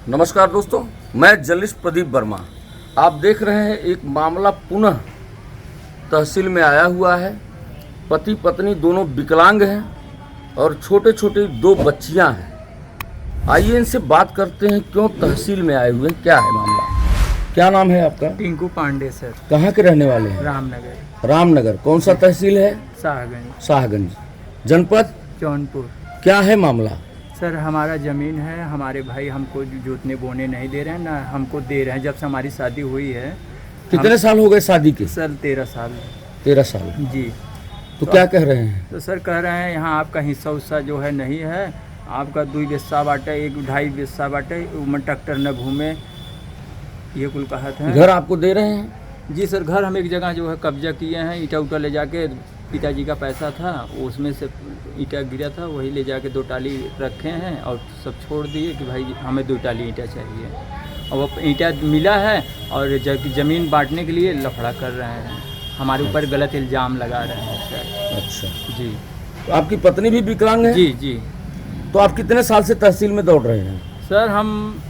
नमस्कार दोस्तों, मैं जर्नलिस्ट प्रदीप वर्मा। आप देख रहे हैं एक मामला पुनः तहसील में आया हुआ है। पति पत्नी दोनों विकलांग हैं और छोटे छोटे 2 बच्चियां हैं। आइए इनसे बात करते हैं, क्यों तहसील में आए हुए हैं, क्या है मामला। क्या नाम है आपका? टिंकू पांडे सर। कहाँ के रहने वाले हैं? रामनगर। रामनगर। कौन सा तहसील है? शाहगंज। शाहगंज। जनपद जौनपुर। क्या है मामला? सर हमारा ज़मीन है, हमारे भाई हमको जोतने बोने नहीं दे रहे हैं, ना हमको दे रहे हैं। जब से हमारी शादी हुई है। कितने साल हो गए शादी के? सर 13 साल। 13 साल। जी। तो क्या कह रहे हैं? तो सर कह रहे हैं यहाँ आपका हिस्सा उस्सा जो है नहीं है, आपका 2 हिस्सा बांटे, 1-2.5 हिस्सा बांटे, उमन ट्रैक्टर न घूमे, ये कुल कहते हैं। घर आपको दे रहे हैं? जी सर, घर हम एक जगह जो है कब्जा किए हैं। ईटा उटा ले जाके, पिताजी का पैसा था उसमें से ईटा गिरा था, वही ले जाके 2 टाली रखे हैं और सब छोड़ दिए कि भाई हमें 2 टाली ईटा चाहिए। और वो ईटा मिला है और ज़मीन बांटने के लिए लफड़ा कर रहे हैं, हमारे ऊपर गलत इल्ज़ाम लगा रहे हैं सर। अच्छा जी। तो आपकी पत्नी भी विकलांग है? जी जी। तो आप कितने साल से तहसील में दौड़ रहे हैं? सर हम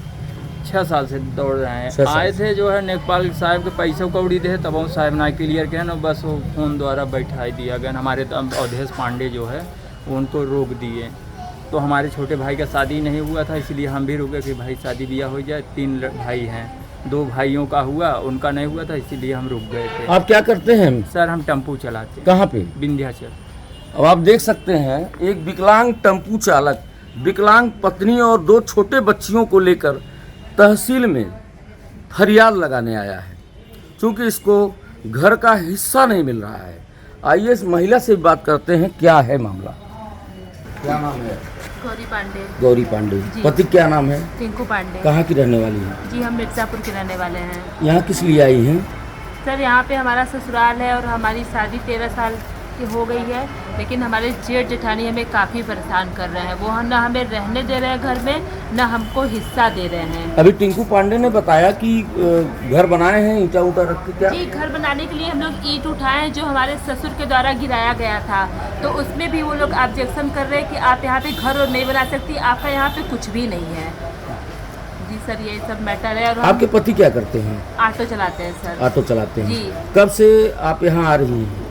6 साल से दौड़ रहे हैं। आए थे जो है नेपाल साहब के पैसे कौड़ी दे, तब वो साहब ना क्लियर के है ना, बस वो फ़ोन द्वारा बैठा दिया गया। हमारे अवधेश पांडे जो है उनको रोक दिए। तो हमारे छोटे भाई का शादी नहीं हुआ था, इसलिए हम भी रुके कि भाई शादी ब्याह हो जाए। 3 भाई हैं, 2 भाइयों का हुआ, उनका नहीं हुआ था, इसीलिए हम रुक गए थे। आप क्या करते हैं? सर हम टेम्पू चलाते हैं। कहाँ पे? विंध्याचल। अब आप देख सकते हैं एक विकलांग टेम्पू चालक विकलांग पत्नी और 2 छोटे बच्चियों को लेकर तहसील में फरियाद लगाने आया है, क्योंकि इसको घर का हिस्सा नहीं मिल रहा है। आइए इस महिला से बात करते हैं, क्या है मामला। क्या नाम है? गौरी पांडे। गौरी पांडे। जी। पति क्या नाम है? टिंकू पांडे। कहाँ की रहने वाली है? जी हम मिर्ज़ापुर के रहने वाले हैं। यहाँ किस लिए आई हैं? सर यहाँ पे हमारा ससुराल है और हमारी शादी 13 साल की हो गई है, लेकिन हमारे जेठ जेठानी हमें काफ़ी परेशान कर रहे हैं। वो ना हमें रहने दे रहे हैं घर में, ना हमको हिस्सा दे रहे हैं। अभी टिंकू पांडे ने बताया कि घर बनाए हैं ईटा उटा रख के। क्या? जी, घर बनाने के लिए हम लोग ईंट उठाए हैं, जो हमारे ससुर के द्वारा गिराया गया था। तो उसमें भी वो लोग ऑब्जेक्शन कर रहे हैं कि आप यहाँ पे घर और नहीं बना सकती, आपका यहाँ पे कुछ भी नहीं है। जी सर, ये सब मैटर है। और आपके पति क्या करते हैं? ऑटो चलाते हैं सर। ऑटो चलाते हैं। जी। कब से आप यहाँ आ रही हैं?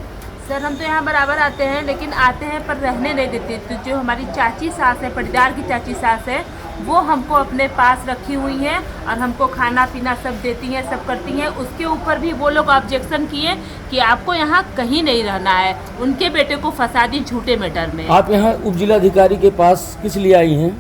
सर हम तो यहाँ बराबर आते हैं, लेकिन आते हैं पर रहने नहीं देते। तो जो हमारी चाची सास है, पटीदार की चाची सास है, वो हमको अपने पास रखी हुई हैं और हमको खाना पीना सब देती हैं, सब करती हैं। उसके ऊपर भी वो लोग ऑब्जेक्शन किए कि आपको यहाँ कहीं नहीं रहना है। उनके बेटे को फंसा दी झूठे मैटर में। आप यहाँ उप जिलाधिकारी के पास किस लिए आई हैं?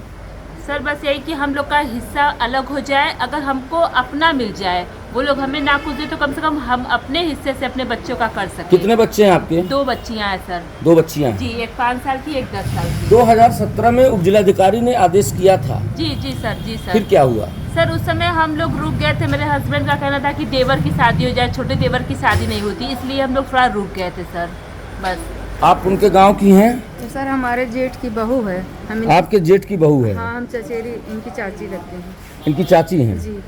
सर बस यही कि हम लोग का हिस्सा अलग हो जाए, अगर हमको अपना मिल जाए। वो लोग हमें ना कुछ दे तो कम से कम हम अपने हिस्से से अपने बच्चों का कर सकें। कितने बच्चे हैं आपके? 2 बच्चियां हैं सर। 2 बच्चियां हैं। जी, एक 5 साल की, एक 10 साल की। 2017 में उप जिलाधिकारी ने आदेश किया था। जी जी सर। जी सर। फिर क्या हुआ? सर उस समय हम लोग रुक गए थे। मेरे हस्बैंड का कहना था कि देवर की शादी हो जाए, छोटे देवर की शादी नहीं होती, इसलिए हम लोग थोड़ा रुक गए थे सर, बस। आप उनके गांव की हैं? तो सर हमारे जेठ की बहू है। हम आपके जेठ की बहू है? हाँ, हम चचेरी इनकी चाची लगते हैं। इनकी चाची हैं? जी।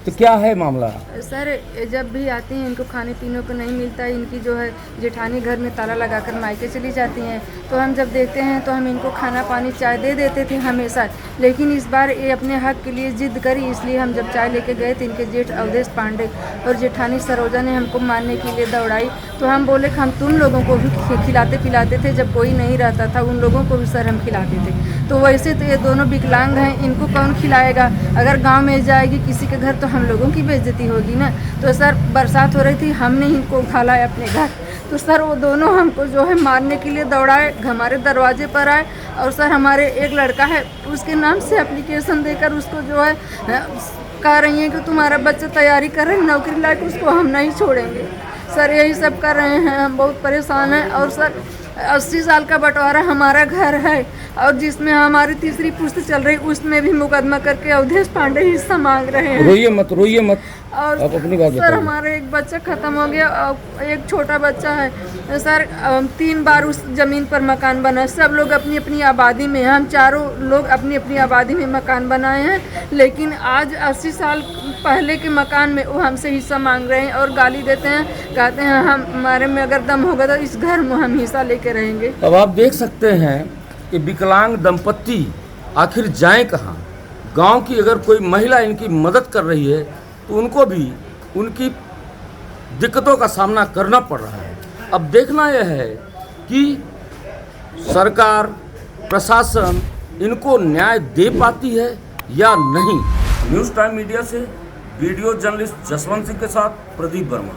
तो क्या है मामला? सर जब भी आती हैं इनको खाने पीने को नहीं मिलता है। इनकी जो है जेठानी घर में ताला लगाकर मायके चली जाती हैं। तो हम जब देखते हैं तो हम इनको खाना पानी चाय दे देते थे हमेशा, लेकिन इस बार ये अपने हक के लिए जिद करी। इसलिए हम जब चाय लेके गए थे, इनके जेठ अवधेश पांडे और जेठानी सरोजा ने हमको मारने के लिए दौड़ाई। तो हम बोले कि हम तुम लोगों को भी खिलाते पिलाते थे, जब कोई नहीं रहता था उन लोगों को भी सर हम खिलाते थे। तो वैसे तो ये दोनों विकलांग हैं, इनको कौन खिलाएगा? अगर गांव में जाएगी किसी के घर तो हम लोगों की बेइज्जती होगी ना। तो सर बरसात हो रही थी, हमने इनको उठा लाया अपने घर। तो सर वो दोनों हमको जो है मारने के लिए दौड़ाए, हमारे दरवाजे पर आए। और सर हमारे एक लड़का है, उसके नाम से एप्लीकेशन देकर उसको जो है कह रही हैं कि तुम्हारा बच्चा तैयारी कर रहे हैं नौकरी लायक, उसको हम नहीं छोड़ेंगे। सर यही सब कर रहे हैं, हम बहुत परेशान हैं। और सर 80 साल का बंटवारा हमारा घर है और जिसमें हमारी तीसरी पुश्त चल रही, उसमें भी मुकदमा करके अवधेश पांडे हिस्सा मांग रहे हैं। रोइए मत, रोइए मत। और आप अपनी बात सर बताइए। हमारा एक बच्चा ख़त्म हो गया और एक छोटा बच्चा है सर। 3 बार उस ज़मीन पर मकान बना, सब लोग अपनी अपनी आबादी में, हम चारों लोग अपनी अपनी आबादी में मकान बनाए हैं, लेकिन आज 80 साल पहले के मकान में वो हमसे हिस्सा मांग रहे हैं और गाली देते हैं, कहते हैं हम हमारे में अगर दम होगा तो इस घर में हम हिस्सा लेके रहेंगे। अब आप देख सकते हैं कि विकलांग दंपत्ति आखिर जाएं कहाँ। गांव की अगर कोई महिला इनकी मदद कर रही है तो उनको भी उनकी दिक्कतों का सामना करना पड़ रहा है। अब देखना यह है कि सरकार, प्रशासन इनको न्याय दे पाती है या नहीं। न्यूज़ टाइम मीडिया से वीडियो जर्नलिस्ट जसवंत सिंह के साथ प्रदीप वर्मा।